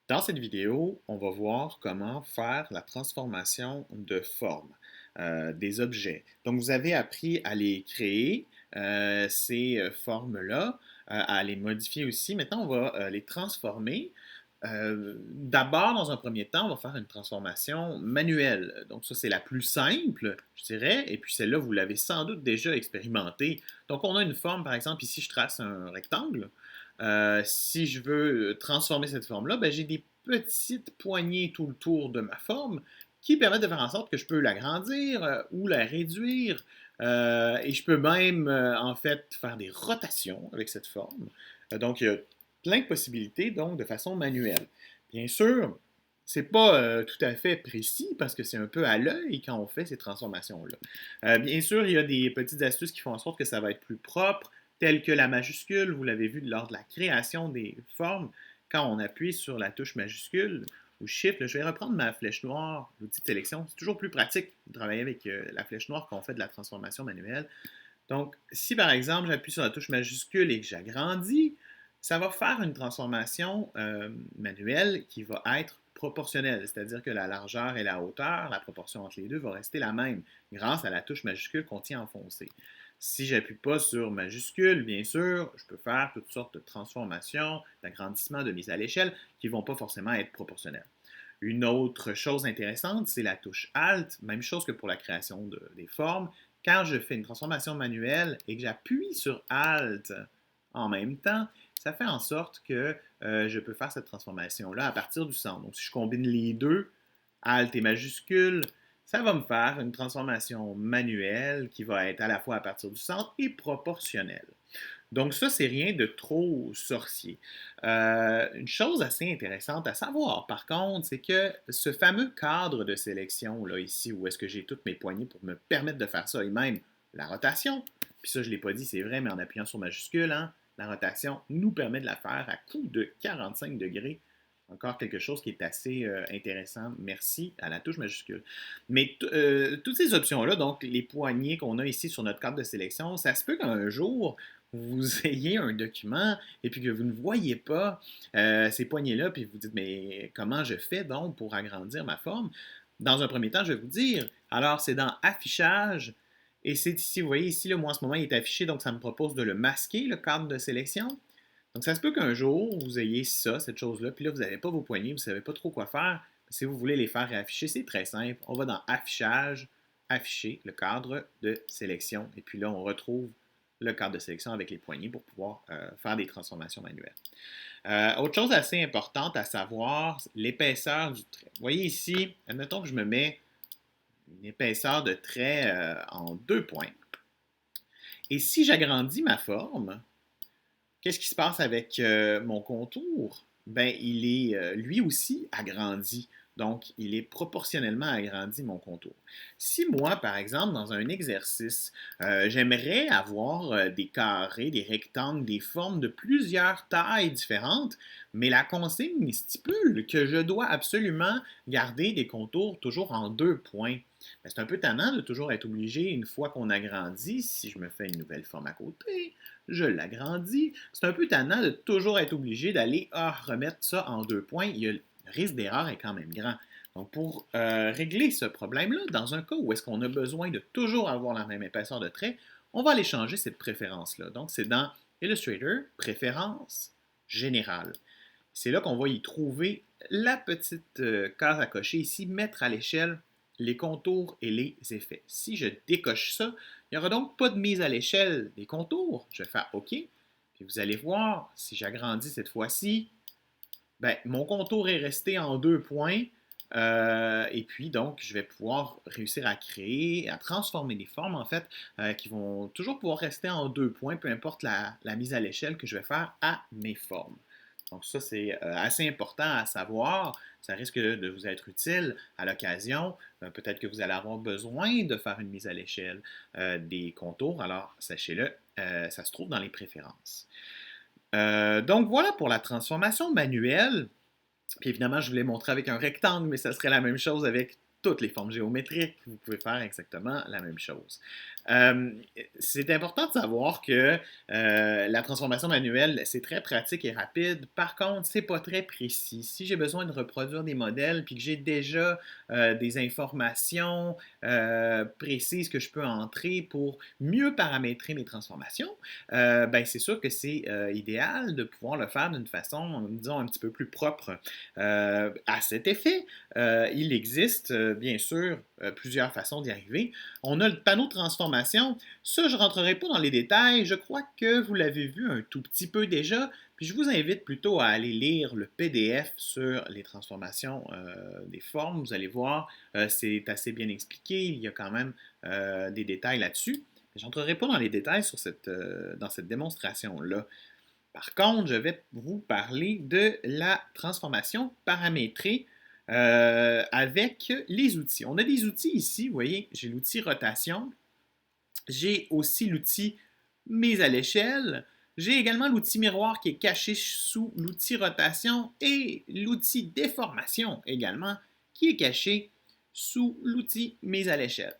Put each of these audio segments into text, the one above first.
Dans cette vidéo, on va voir comment faire la transformation de forme des objets. Donc, vous avez appris à les créer, ces formes-là, à les modifier aussi. Maintenant, on va les transformer. D'abord, dans un premier temps, on va faire une transformation manuelle. Donc, ça, c'est la plus simple, je dirais. Et puis, celle-là, vous l'avez sans doute déjà expérimentée. Donc, on a une forme, par exemple, ici, je trace un rectangle. Si je veux transformer cette forme-là, ben, j'ai des petites poignées tout le tour de ma forme qui permettent de faire en sorte que je peux l'agrandir ou la réduire. Et je peux même, en fait, faire des rotations avec cette forme. Donc, il y a plein de possibilités, donc, de façon manuelle. Bien sûr, c'est pas tout à fait précis parce que c'est un peu à l'œil quand on fait ces transformations-là. Bien sûr, il y a des petites astuces qui font en sorte que ça va être plus propre, telles que la majuscule, vous l'avez vu lors de la création des formes, quand on appuie sur la touche majuscule ou Shift, là, je vais reprendre ma flèche noire, l'outil de sélection. C'est toujours plus pratique de travailler avec la flèche noire quand on fait de la transformation manuelle. Donc, si par exemple j'appuie sur la touche majuscule et que j'agrandis, ça va faire une transformation manuelle qui va être proportionnelle, c'est-à-dire que la largeur et la hauteur, la proportion entre les deux va rester la même grâce à la touche majuscule qu'on tient enfoncée. Si je n'appuie pas sur majuscule, bien sûr, je peux faire toutes sortes de transformations, d'agrandissement, de mise à l'échelle qui ne vont pas forcément être proportionnelles. Une autre chose intéressante, c'est la touche Alt, même chose que pour la création des formes. Quand je fais une transformation manuelle et que j'appuie sur Alt en même temps, ça fait en sorte que je peux faire cette transformation-là à partir du centre. Donc, si je combine les deux, Alt et majuscule, ça va me faire une transformation manuelle qui va être à la fois à partir du centre et proportionnelle. Donc ça, c'est rien de trop sorcier. Une chose assez intéressante à savoir, par contre, c'est que ce fameux cadre de sélection, là, ici, où est-ce que j'ai toutes mes poignées pour me permettre de faire ça, et même la rotation, puis ça, je ne l'ai pas dit, c'est vrai, mais en appuyant sur majuscule, hein, la rotation nous permet de la faire à coup de 45 degrés. Encore quelque chose qui est assez intéressant. Merci à la touche majuscule. Mais toutes ces options-là, donc les poignées qu'on a ici sur notre cadre de sélection, ça se peut qu'un jour, vous ayez un document et puis que vous ne voyez pas ces poignées-là, puis vous dites, mais comment je fais donc pour agrandir ma forme? Dans un premier temps, je vais vous dire, alors c'est dans Affichage, et c'est ici, vous voyez ici, là, moi en ce moment, il est affiché, donc ça me propose de le masquer, le cadre de sélection. Donc ça se peut qu'un jour, vous ayez ça, cette chose-là, puis là, vous n'avez pas vos poignées, vous ne savez pas trop quoi faire. Si vous voulez les faire réafficher, c'est très simple. On va dans Affichage, Afficher, le cadre de sélection, et puis là, on retrouve le cadre de sélection avec les poignées pour pouvoir faire des transformations manuelles. Autre chose assez importante à savoir, l'épaisseur du trait. Vous voyez ici, admettons que je me mets une épaisseur de trait en 2 points. Et si j'agrandis ma forme, qu'est-ce qui se passe avec mon contour? Ben, il est lui aussi agrandi. Donc, il est proportionnellement agrandi, mon contour. Si moi, par exemple, dans un exercice, j'aimerais avoir des carrés, des rectangles, des formes de plusieurs tailles différentes, mais la consigne stipule que je dois absolument garder des contours toujours en 2 points. Ben, c'est un peu tannant de toujours être obligé, une fois qu'on agrandit, si je me fais une nouvelle forme à côté, je l'agrandis. C'est un peu tannant de toujours être obligé d'aller remettre ça en 2 points. Le risque d'erreur est quand même grand. Donc, pour régler ce problème-là, dans un cas où est-ce qu'on a besoin de toujours avoir la même épaisseur de trait, on va aller changer cette préférence-là. Donc, c'est dans Illustrator, Préférences générales. C'est là qu'on va y trouver la petite case à cocher ici, mettre à l'échelle les contours et les effets. Si je décoche ça, il n'y aura donc pas de mise à l'échelle des contours. Je vais faire OK. Puis vous allez voir, si j'agrandis cette fois-ci, ben, mon contour est resté en 2 points. Et puis, donc, je vais pouvoir réussir à créer, à transformer des formes, en fait, qui vont toujours pouvoir rester en 2 points, peu importe la mise à l'échelle que je vais faire à mes formes. Donc ça, c'est assez important à savoir. Ça risque de vous être utile à l'occasion. Peut-être que vous allez avoir besoin de faire une mise à l'échelle des contours. Alors, sachez-le, ça se trouve dans les préférences. Donc voilà pour la transformation manuelle. Puis évidemment, je voulais montrer avec un rectangle, mais ça serait la même chose avec toutes les formes géométriques, vous pouvez faire exactement la même chose. Euh, c'est important de savoir que la transformation manuelle, c'est très pratique et rapide. Par contre, c'est pas très précis. Si j'ai besoin de reproduire des modèles puis que j'ai déjà des informations précises que je peux entrer pour mieux paramétrer mes transformations, ben c'est sûr que c'est idéal de pouvoir le faire d'une façon, disons, un petit peu plus propre. À cet effet, il existe bien sûr plusieurs façons d'y arriver. On a le panneau de transformation. Ça, je ne rentrerai pas dans les détails. Je crois que vous l'avez vu un tout petit peu déjà. Puis je vous invite plutôt à aller lire le PDF sur les transformations des formes. Vous allez voir, c'est assez bien expliqué. Il y a quand même des détails là-dessus. Je n'entrerai pas dans les détails dans cette démonstration-là. Par contre, je vais vous parler de la transformation paramétrée avec les outils. On a des outils ici, vous voyez, j'ai l'outil rotation, j'ai aussi l'outil mise à l'échelle, j'ai également l'outil miroir qui est caché sous l'outil rotation et l'outil déformation également qui est caché sous l'outil mise à l'échelle.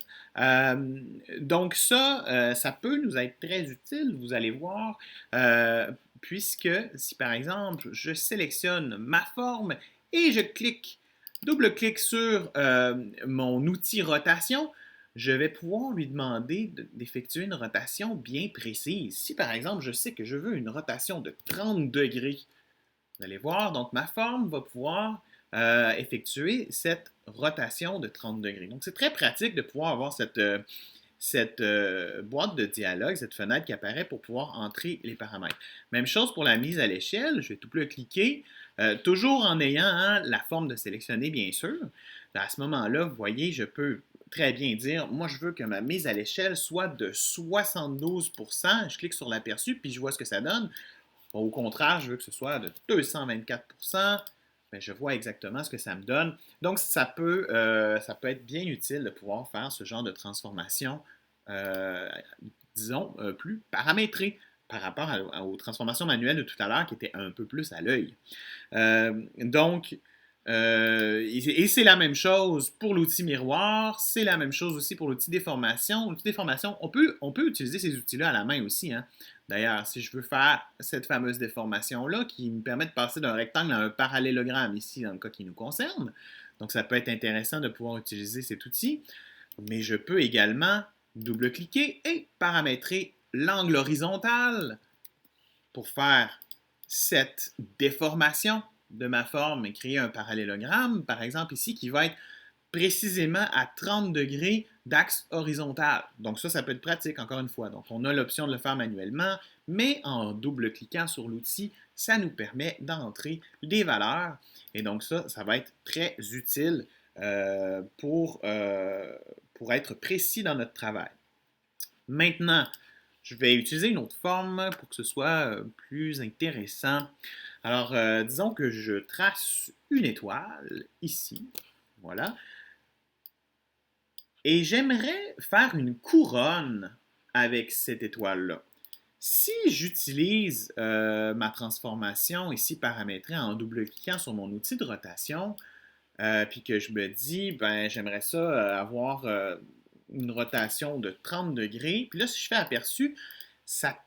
Donc ça peut nous être très utile, vous allez voir, puisque si par exemple je sélectionne ma forme et je double-clique sur mon outil rotation, je vais pouvoir lui demander d'effectuer une rotation bien précise. Si par exemple je sais que je veux une rotation de 30 degrés, vous allez voir, donc ma forme va pouvoir effectuer cette rotation de 30 degrés. Donc c'est très pratique de pouvoir avoir cette boîte de dialogue, cette fenêtre qui apparaît pour pouvoir entrer les paramètres. Même chose pour la mise à l'échelle, je vais tout cliquer, toujours en ayant la forme de sélectionner bien sûr. À ce moment-là, vous voyez, je peux très bien dire, moi je veux que ma mise à l'échelle soit de 72%, je clique sur l'aperçu puis je vois ce que ça donne. Bon, au contraire, je veux que ce soit de 224%, ben, je vois exactement ce que ça me donne. Donc, ça peut être bien utile de pouvoir faire ce genre de transformation, euh, disons, plus paramétrée par rapport aux transformations manuelles de tout à l'heure qui étaient un peu plus à l'œil. Donc, et c'est la même chose pour l'outil miroir, c'est la même chose aussi pour l'outil déformation. L'outil déformation, on peut utiliser ces outils-là à la main aussi. Hein. D'ailleurs, si je veux faire cette fameuse déformation-là qui me permet de passer d'un rectangle à un parallélogramme ici, dans le cas qui nous concerne, donc ça peut être intéressant de pouvoir utiliser cet outil, mais je peux également double-cliquer et paramétrer l'angle horizontal pour faire cette déformation de ma forme et créer un parallélogramme, par exemple ici, qui va être précisément à 30 degrés d'axe horizontal. Donc ça peut être pratique, encore une fois. Donc on a l'option de le faire manuellement, mais en double-cliquant sur l'outil, ça nous permet d'entrer des valeurs. Et donc ça va être très utile pour être précis dans notre travail. Maintenant, je vais utiliser une autre forme pour que ce soit plus intéressant. Alors, disons que je trace une étoile ici. Voilà. Et j'aimerais faire une couronne avec cette étoile-là. Si j'utilise ma transformation ici paramétrée en double-cliquant sur mon outil de rotation, puis que je me dis, ben, j'aimerais ça avoir une rotation de 30 degrés. Puis là, si je fais aperçu, ça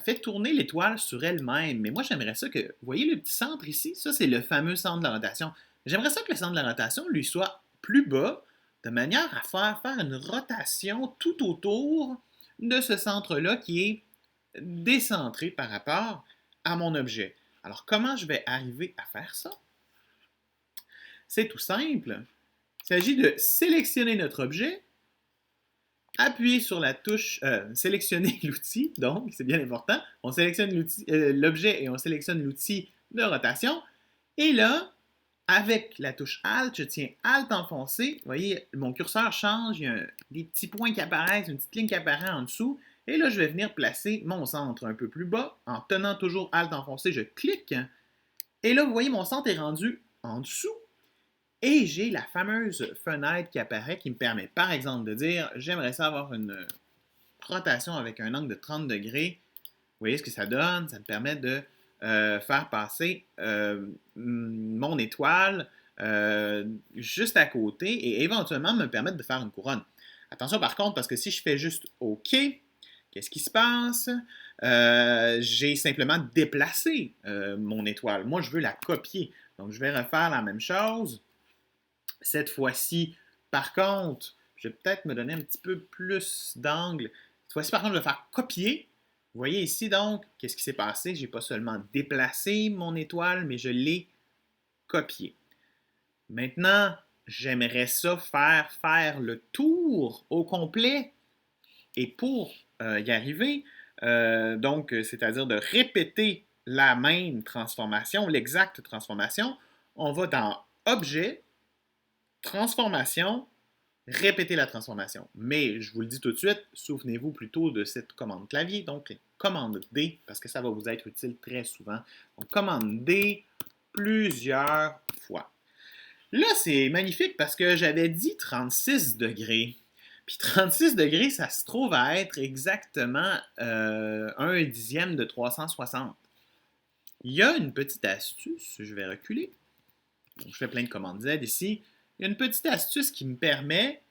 fait tourner l'étoile sur elle-même. Mais moi, j'aimerais ça que, vous voyez le petit centre ici? Ça, c'est le fameux centre de la rotation. J'aimerais ça que le centre de la rotation, lui, soit plus bas, de manière à faire une rotation tout autour de ce centre-là qui est décentré par rapport à mon objet. Alors, comment je vais arriver à faire ça? C'est tout simple. Il s'agit de sélectionner notre objet, appuyer sur la touche sélectionner l'outil, donc c'est bien important. On sélectionne l'objet et on sélectionne l'outil de rotation. Et là, avec la touche Alt, je tiens Alt enfoncé. Vous voyez, mon curseur change, il y a des petits points qui apparaissent, une petite ligne qui apparaît en dessous. Et là, je vais venir placer mon centre un peu plus bas. En tenant toujours Alt enfoncé, je clique. Et là, vous voyez, mon centre est rendu en dessous. Et j'ai la fameuse fenêtre qui apparaît qui me permet, par exemple, de dire j'aimerais ça avoir une rotation avec un angle de 30 degrés. Vous voyez ce que ça donne? Ça me permet de faire passer mon étoile juste à côté et éventuellement me permettre de faire une couronne. Attention par contre, parce que si je fais juste OK, qu'est-ce qui se passe? J'ai simplement déplacé mon étoile. Moi, je veux la copier. Donc, je vais refaire la même chose. Cette fois-ci, par contre, je vais peut-être me donner un petit peu plus d'angle. Cette fois-ci, par contre, je vais faire copier. Vous voyez ici, donc, qu'est-ce qui s'est passé? Je n'ai pas seulement déplacé mon étoile, mais je l'ai copié. Maintenant, j'aimerais ça faire le tour au complet. Et pour y arriver, donc, c'est-à-dire de répéter la même transformation, l'exacte transformation, on va dans Objet, Transformation, répéter la transformation. Mais je vous le dis tout de suite, souvenez-vous plutôt de cette commande clavier, donc commande D, parce que ça va vous être utile très souvent. Donc, commande D plusieurs fois. Là, c'est magnifique parce que j'avais dit 36 degrés. Puis 36 degrés, ça se trouve à être exactement 1 dixième de 360. Il y a une petite astuce, je vais reculer. Donc, je fais plein de commandes Z ici. Il y a une petite astuce qui me permet,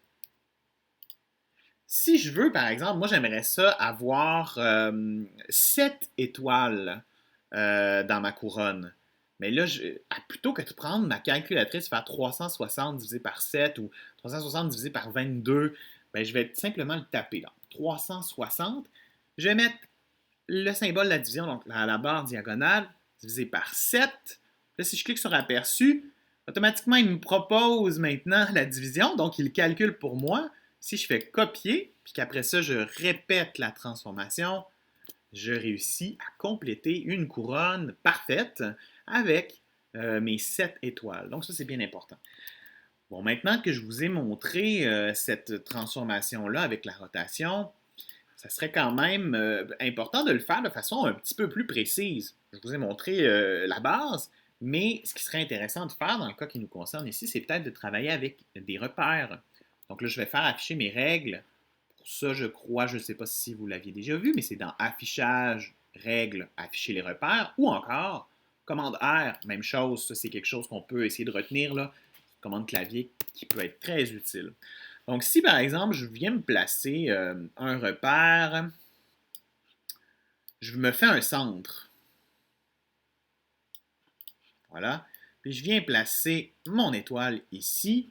si je veux, par exemple, moi j'aimerais ça avoir 7 étoiles dans ma couronne. Mais là, plutôt que de prendre ma calculatrice, faire 360 divisé par 7 ou 360 divisé par 22, ben, je vais simplement le taper là. 360. Je vais mettre le symbole de la division, donc la barre diagonale, divisé par 7. Là, si je clique sur aperçu, automatiquement, il me propose maintenant la division, donc il calcule pour moi. Si je fais copier, puis qu'après ça, je répète la transformation, je réussis à compléter une couronne parfaite avec mes 7 étoiles. Donc ça, c'est bien important. Bon, maintenant que je vous ai montré cette transformation-là avec la rotation, ça serait quand même important de le faire de façon un petit peu plus précise. Je vous ai montré la base, mais ce qui serait intéressant de faire dans le cas qui nous concerne ici, c'est peut-être de travailler avec des repères. Donc là, je vais faire afficher mes règles. Pour ça, je crois, je ne sais pas si vous l'aviez déjà vu, mais c'est dans Affichage, Règles, Afficher les repères, ou encore Commande R, même chose, ça c'est quelque chose qu'on peut essayer de retenir là. Commande clavier qui peut être très utile. Donc, si par exemple, je viens me placer un repère, je me fais un centre. Voilà. Puis je viens placer mon étoile ici.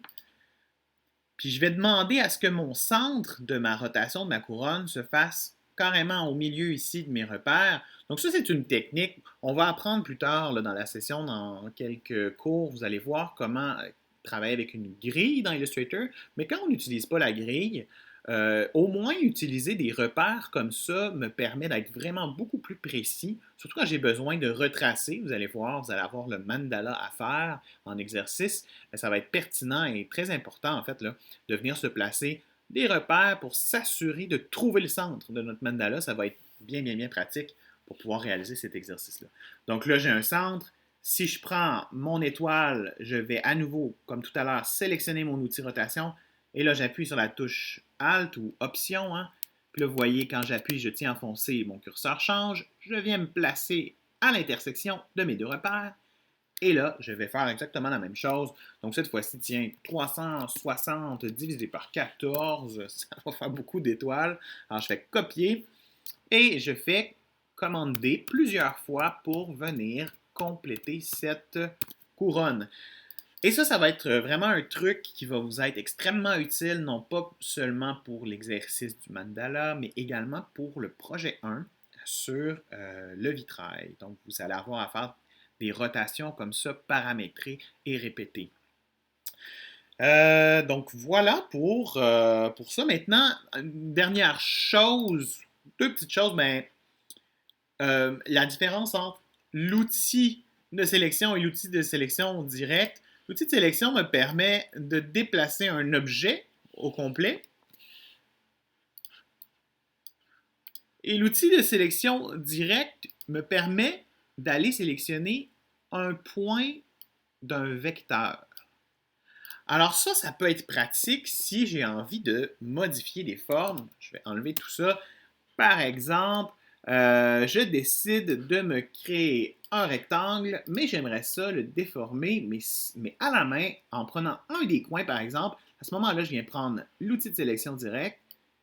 Puis je vais demander à ce que mon centre de ma rotation de ma couronne se fasse carrément au milieu ici de mes repères. Donc ça, c'est une technique. On va apprendre plus tard là, dans la session, dans quelques cours, vous allez voir comment travailler avec une grille dans Illustrator. Mais quand on n'utilise pas la grille, au moins utiliser des repères comme ça me permet d'être vraiment beaucoup plus précis, surtout quand j'ai besoin de retracer. Vous allez voir, vous allez avoir le mandala à faire en exercice. Ça va être pertinent et très important en fait là, de venir se placer des repères pour s'assurer de trouver le centre de notre mandala. Ça va être bien, bien, bien pratique pour pouvoir réaliser cet exercice-là. Donc là, j'ai un centre. Si je prends mon étoile, je vais à nouveau, comme tout à l'heure, sélectionner mon outil rotation. Et là, j'appuie sur la touche Alt ou Option. Hein. Puis là, vous voyez, quand j'appuie, je tiens enfoncé, mon curseur change. Je viens me placer à l'intersection de mes deux repères. Et là, je vais faire exactement la même chose. Donc, cette fois-ci, tiens, 360 divisé par 14, ça va faire beaucoup d'étoiles. Alors, je fais copier et je fais commande D plusieurs fois pour venir compléter cette couronne. Et ça va être vraiment un truc qui va vous être extrêmement utile, non pas seulement pour l'exercice du mandala, mais également pour le projet 1 sur le vitrail. Donc, vous allez avoir à faire des rotations comme ça, paramétrées et répétées. Donc, voilà pour ça. Maintenant, une dernière chose, deux petites choses, mais la différence entre l'outil de sélection et l'outil de sélection direct. L'outil de sélection me permet de déplacer un objet au complet. Et l'outil de sélection direct me permet d'aller sélectionner un point d'un vecteur. Alors ça peut être pratique si j'ai envie de modifier des formes. Je vais enlever tout ça. Par exemple, je décide de me créer un rectangle, mais j'aimerais ça le déformer, mais à la main, en prenant un des coins, par exemple. À ce moment-là, je viens prendre l'outil de sélection directe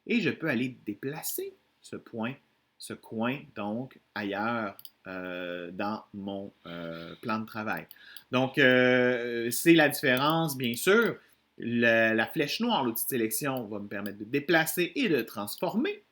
et je peux aller déplacer ce point, ce coin, donc ailleurs dans mon plan de travail. Donc, c'est la différence, bien sûr. La flèche noire, l'outil de sélection, va me permettre de déplacer et de transformer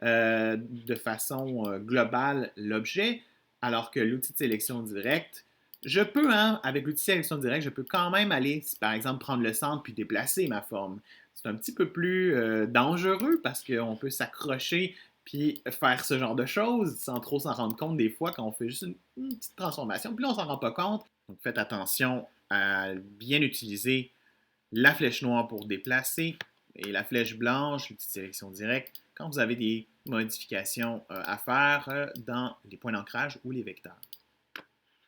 de façon globale l'objet, alors que l'outil de sélection directe, je peux, hein, avec l'outil de sélection directe, je peux quand même aller, par exemple, prendre le centre puis déplacer ma forme. C'est un petit peu plus dangereux parce qu'on peut s'accrocher puis faire ce genre de choses sans trop s'en rendre compte des fois quand on fait juste une petite transformation. Puis là, on s'en rend pas compte. Donc, faites attention à bien utiliser la flèche noire pour déplacer et la flèche blanche, l'outil de sélection directe, quand vous avez des modifications à faire dans les points d'ancrage ou les vecteurs.